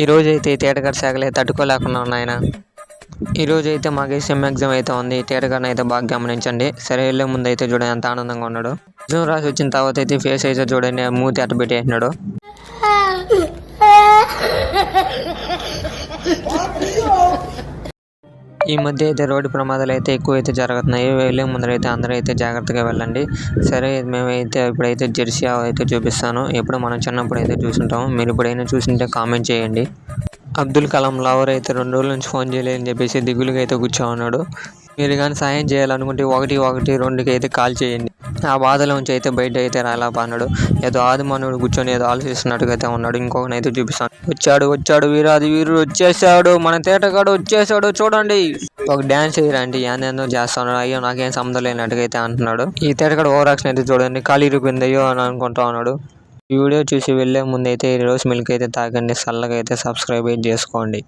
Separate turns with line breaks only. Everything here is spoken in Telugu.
ఈరోజైతే థియేటర్ శాఖలే తట్టుకోలేకుండా ఉన్నాయన. ఈరోజైతే మాకు సెమ్ ఎగ్జామ్ అయితే ఉంది. థియేటర్ అయితే బాగా గమనించండి. సరే వెళ్ళే ముందు అయితే చూడండి ఎంత ఆనందంగా ఉన్నాడు. ఎగ్జామ్ రాసి వచ్చిన తర్వాత అయితే ఫేస్ అయితే చూడండి మూతి అట్ట పెట్టేసినాడు. ఈ మధ్య అయితే రోడ్డు ప్రమాదాలు అయితే ఎక్కువ అయితే జరుగుతున్నాయి. వెళ్ళే ముందరైతే అందరూ అయితే జాగ్రత్తగా వెళ్ళండి. సరే మేమైతే ఇప్పుడైతే జెర్సీ అయితే చూపిస్తాను. ఎప్పుడు మనం చిన్నప్పుడు అయితే చూసుంటాము. మీరు ఇప్పుడైనా చూసింటే కామెంట్ చేయండి. అబ్దుల్ కలాం లవర్ అయితే 2 రోజుల నుంచి ఫోన్ చేయలేదని చెప్పేసి దిగులుగా అయితే కూర్చోన్నాడు. మీరు కానీ సాయం చేయాలనుకుంటే 112కి అయితే కాల్ చేయండి. ఆ బాధలో నుంచి అయితే బయట అయితే రాలేపన్నాడు. ఏదో ఆదిమానవుడు కూర్చొని ఏదో ఆలోచిస్తున్నట్టుగా అయితే ఉన్నాడు. ఇంకొకనైతే చూపిస్తాను. వచ్చాడు వీరాది వీరుడు వచ్చేసాడు. మన తేటగాడు వచ్చేసాడు చూడండి. ఒక డ్యాన్స్ వేయరండి ఏందో చేస్తున్నాడు. అయ్యో నాకేం సంబంధం లేనట్టుగా అయితే అంటున్నాడు. ఈ తేటగాడు ఓవర్ యాక్షన్ అయితే చూడండి. ఖాళీ రూపింది అయ్యో అని అనుకుంటా ఉన్నాడు. ఈ వీడియో చూసి వెళ్ళే ముందు అయితే రోజ్ మిల్క్ అయితే తాగండి. చల్లగా అయితే సబ్స్క్రైబ్ చేసుకోండి.